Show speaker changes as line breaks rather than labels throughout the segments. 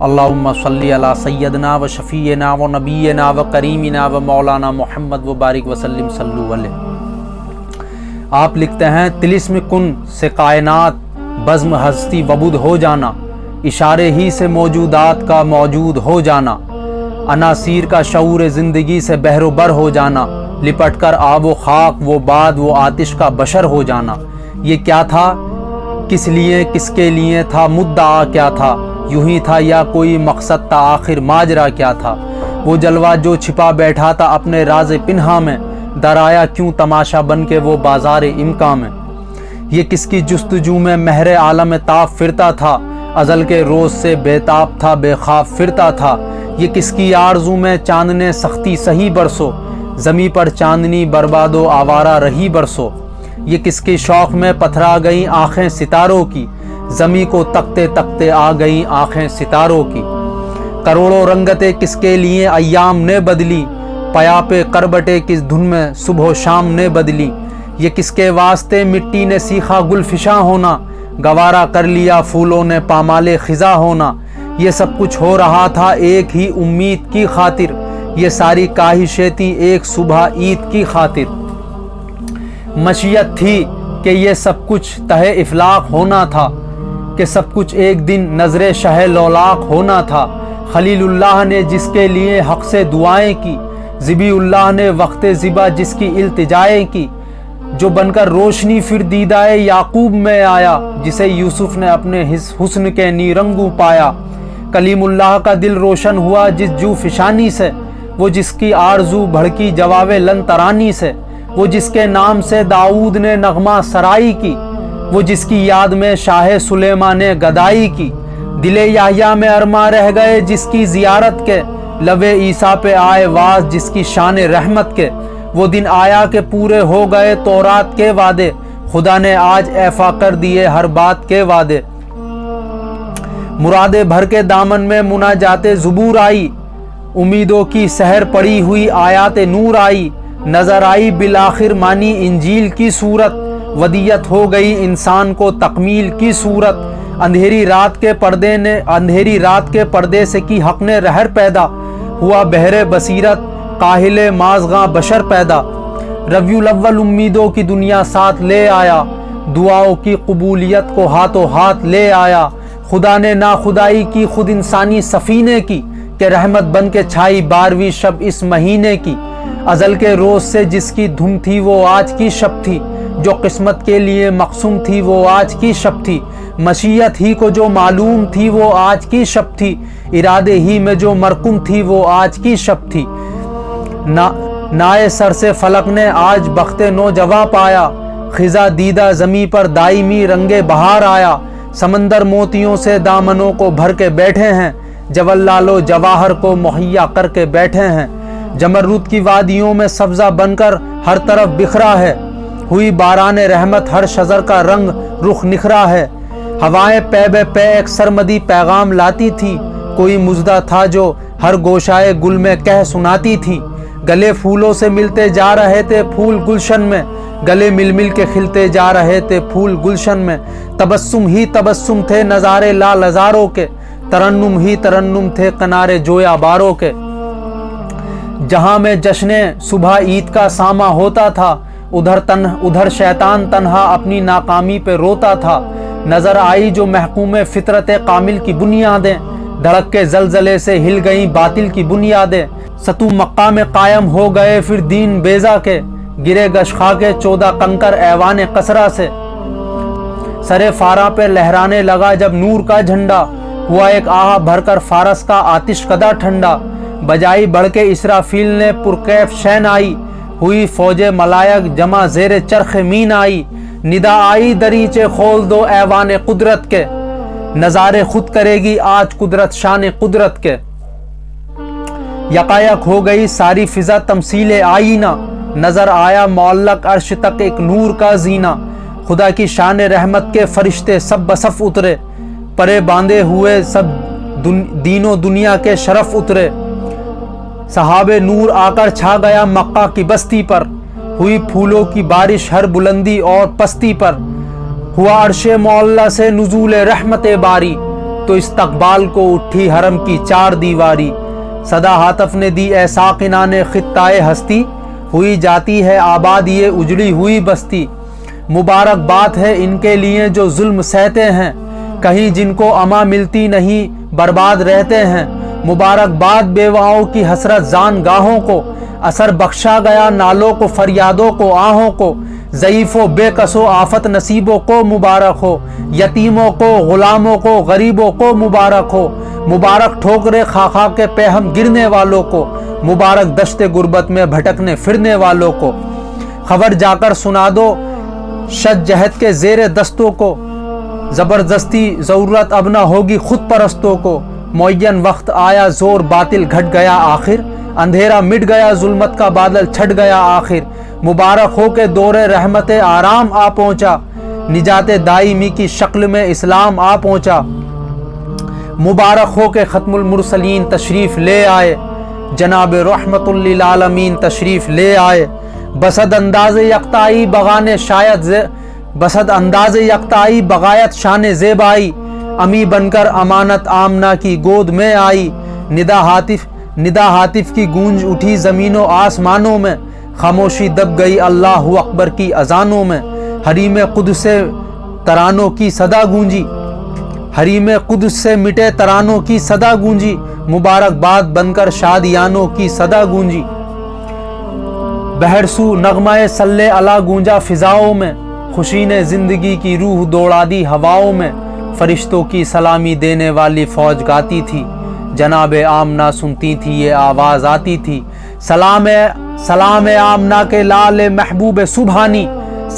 اللہم صلی علی سیدنا و شفیعنا و نبینا و کریمنا و مولانا محمد و بارک وسلم صلو علیہ۔ آپ لکھتے ہیں طلسم کن سے کائنات بزم ہستی وبود ہو جانا، اشارے ہی سے موجودات کا موجود ہو جانا، عناصیر کا شعور زندگی سے بحر و بر ہو جانا، لپٹ کر آب و خاک وہ باد وہ آتش کا بشر ہو جانا۔ یہ کیا تھا، کس لیے کس کے لیے تھا، مدعا کیا تھا، یوں ہی تھا یا کوئی مقصد تھا، آخر ماجرا کیا تھا؟ وہ جلوہ جو چھپا بیٹھا تھا اپنے راز پنہا میں، درایا کیوں تماشا بن کے وہ بازار امکان میں؟ یہ کس کی جستجو میں مہر عالم تاف پھرتا تھا، ازل کے روز سے بے تاب تھا بے خواب پھرتا تھا؟ یہ کس کی آرزو میں چاندنے سختی سہی برسو، زمیں پر چاندنی برباد و آوارہ رہی برسو؟ یہ کس کے شوق میں پتھرا گئیں آنکھیں ستاروں کی، زمیں کو تکتے تکتے آ گئیں آنکھیں ستاروں کی؟ کروڑوں رنگتیں کس کے لیے ایام نے بدلی، پیا پہ کربٹے کس دھن میں صبح و شام نے بدلی؟ یہ کس کے واسطے مٹی نے سیکھا گل فشاں ہونا، گوارا کر لیا پھولوں نے پامال خزاں ہونا؟ یہ سب کچھ ہو رہا تھا ایک ہی امید کی خاطر، یہ ساری کاہشیں تھی ایک صبح عید کی خاطر۔ مشیت تھی کہ یہ سب کچھ تہے افلاق ہونا تھا، کہ سب کچھ ایک دن نظر شہ لولاق ہونا تھا۔ خلیل اللہ نے جس کے لیے حق سے دعائیں کی، ذبی اللہ نے وقت ذبح جس کی التجائیں کی، جو بن کر روشنی پھر دیدائے یعقوب میں آیا، جسے یوسف نے اپنے حسن کے نیرنگوں پایا۔ کلیم اللہ کا دل روشن ہوا جس جو فشانی سے، وہ جس کی آرزو بھڑکی جواب لن ترانی سے، وہ جس کے نام سے داؤد نے نغمہ سرائی کی، وہ جس کی یاد میں شاہ سلیمان نے گدائی کی۔ دل یحییٰ میں ارماں رہ گئے جس کی زیارت کے، لب عیسیٰ پہ آئے واز جس کی شان رحمت کے۔ وہ دن آیا کہ پورے ہو گئے تورات کے وعدے، خدا نے آج ایفا کر دیے ہر بات کے وعدے۔ مرادے بھر کے دامن میں مناجات زبور آئی، امیدوں کی سحر پڑی ہوئی آیات نور آئی، نظر آئی بالآخر مانی انجیل کی صورت، ودیت ہو گئی انسان کو تکمیل کی صورت۔ اندھیری رات کے پردے سے کی حق نے رہر پیدا، ہوا بہر بصیرت کاہل مازغاں بشر پیدا۔ ربیع الاول امیدوں کی دنیا ساتھ لے آیا، دعاؤں کی قبولیت کو ہاتھوں ہاتھ لے آیا۔ خدا نے ناخدائی کی خود انسانی سفینے کی، کہ رحمت بن کے چھائی 12ویں شب اس مہینے کی۔ ازل کے روز سے جس کی دھن تھی وہ آج کی شب تھی، جو قسمت کے لیے مقسوم تھی وہ آج کی شب تھی۔ مشیت ہی کو جو معلوم تھی وہ آج کی شب تھی، ارادے ہی میں جو مرکوم تھی وہ آج کی شب تھی۔ نائے سر سے فلک نے آج بخت نوجواں پایا، خزاں دیدہ زمیں پر دائمی رنگ بہار آیا۔ سمندر موتیوں سے دامنوں کو بھر کے بیٹھے ہیں، جوال و جواہر کو مہیا کر کے بیٹھے ہیں۔ جمرد کی وادیوں میں سبزہ بن کر ہر طرف بکھرا ہے، ہوئی باران رحمت ہر شجر کا رنگ رخ نکھرا ہے۔ ہوائیں پے بے پے ایک سرمدی پیغام لاتی تھی، کوئی مژدہ تھا جو ہر گوشائے گل میں کہہ سناتی تھی۔ گلے پھولوں سے ملتے جا رہے تھے پھول گلشن میں، گلے مل مل کے کھلتے جا رہے تھے پھول گلشن میں۔ تبسم ہی تبسم تھے نظارے لال ہزاروں کے، ترنم ہی ترنم تھے کنارے جویا باروں کے۔ جہاں میں جشن صبح عید کا ساماں ہوتا تھا، ادھر شیطان تنہا اپنی ناکامی پہ روتا تھا۔ نظر آئی جو محکوم فطرت کامل کی بنیادیں، دھڑک کے زلزلے سے ہل گئیں باطل کی بنیادیں۔ ستو مکہ میں قائم ہو گئے پھر دین بیضا کے، گرے گشخا کے 14 کنکر ایوان کسرا سے۔ سر فارا پہ لہرانے لگا جب نور کا جھنڈا، ہوا ایک آہ بھر کر فارس کا آتش کدا ٹھنڈا۔ بجائی بڑھ کے اسرافیل نے پرکیف شین آئی، ہوئی فوج ملائک جمع زیر چرخ مین آئی۔ ندا آئی دریچے کھول دو ایوان قدرت کے، نظارے خود کرے گی آج قدرت شان قدرت کے۔ یکایک ہو گئی ساری فضا تمثیل آئینہ، نظر آیا معلق عرش تک ایک نور کا زینہ۔ خدا کی شان رحمت کے فرشتے سب بصف اترے، پرے باندھے ہوئے سب دین و دنیا کے شرف اترے۔ صحاب نور آ کر چھا گیا مکہ کی بستی پر، ہوئی پھولوں کی بارش ہر بلندی اور پستی پر۔ ہوا عرش معلی سے نزول رحمت باری، تو استقبال کو اٹھی حرم کی 4 دیواری. صدا ہاتف نے دی اے ساکنان خطۂ ہستی, ہوئی جاتی ہے آباد یہ اجڑی ہوئی بستی. مبارک بات ہے ان کے لیے جو ظلم سہتے ہیں, کہیں جن کو اما ملتی نہیں برباد رہتے ہیں. مبارک باد بیواؤں کی حسرت زان گاہوں کو, اثر بخشا گیا نالوں کو فریادوں کو آہوں کو. ضعیف و بے کس و آفت نصیبوں کو مبارک ہو, یتیموں کو غلاموں کو غریبوں کو مبارک ہو. مبارک ٹھوکرے خا خا کے پہ ہم گرنے والوں کو, مبارک دشت غربت میں بھٹکنے پھرنے والوں کو. خبر جا کر سنا دو شد جہد کے زیر دستوں کو, زبردستی ضرورت اب نہ ہوگی خود پرستوں کو. معین وقت آیا زور باطل گھٹ گیا آخر, اندھیرا مٹ گیا ظلمت کا بادل چھٹ گیا آخر. مبارک ہو کے دور رحمت آرام آ پہنچا, نجات دائمی کی شکل میں اسلام آ پہنچا. مبارک ہو کے ختم المرسلین تشریف لے آئے, جناب رحمت للعالمین تشریف لے آئے. بسد انداز یکتائی بغانے شاید بسد انداز یکتائی بغایت شان زیبائی, امی بن کر امانت آمنہ کی گود میں آئی. ندا ہاتف کی گونج اٹھی زمین و آسمانوں میں, خاموشی دب گئی اللہ اکبر کی اذانوں میں. حریم قدس سے ترانوں کی صدا گونجی, حریم قدس سے مٹے ترانوں کی صدا گونجی. مبارک باد بن کر شادیانوں کی صدا گونجی. بہرسو نغمہ صلی علی گونجا فضاؤں میں, خوشی نے زندگی کی روح دوڑا دی ہواؤں میں. فرشتوں کی سلامی دینے والی فوج گاتی تھی, جناب آمنہ سنتی تھی یہ آواز آتی تھی. سلام آمنہ کے لال محبوب سبحانی,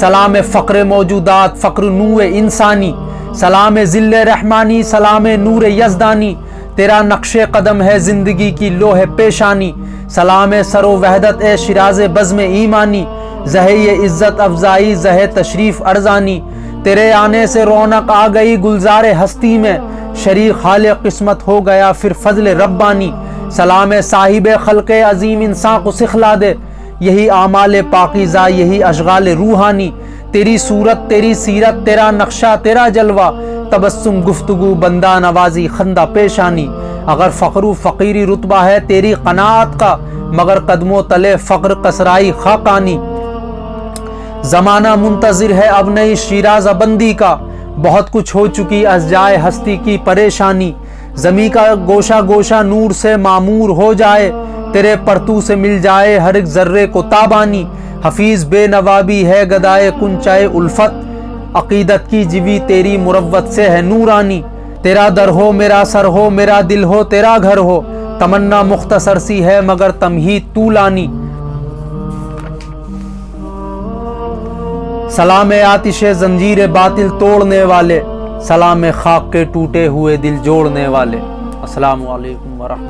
سلام فقر موجودات فقر نوع انسانی. سلام ذل رحمانی سلام نور یزدانی, تیرا نقش قدم ہے زندگی کی لوح پیشانی. سلام سر و وحدت اے شراز بزم ایمانی, زہ یہ عزت افزائی زہ تشریف ارزانی. تیرے آنے سے رونق آ گئی گلزار ہستی میں, شریک خالق قسمت ہو گیا پھر فضل ربانی. سلام صاحب خلق عظیم انسان کو سکھلا دے, یہی اعمال پاکیزہ یہی اشغال روحانی. تیری صورت تیری سیرت تیرا نقشہ تیرا جلوہ, تبسم گفتگو بندہ نوازی خندہ پیشانی. اگر فقر و فقیری رتبہ ہے تیری قناعت کا, مگر قدموں تلے فقر کسرائی خاقانی. زمانہ منتظر ہے اب نئی شیرازہ بندی کا, بہت کچھ ہو چکی از جائے ہستی کی پریشانی. زمیں کا گوشہ گوشہ نور سے معمور ہو جائے, تیرے پرتو سے مل جائے ہر ایک ذرے کو تابانی. حفیظ بے نوابی ہے گدائے کنچائے الفت, عقیدت کی جوی تیری مروت سے ہے نورانی. تیرا در ہو میرا سر ہو میرا دل ہو تیرا گھر ہو, تمنا مختصر سی ہے مگر تمہید طولانی. سلام آتش زنجیر باطل توڑنے والے, سلام خاک کے ٹوٹے ہوئے دل جوڑنے والے. السلام علیکم ورحمۃ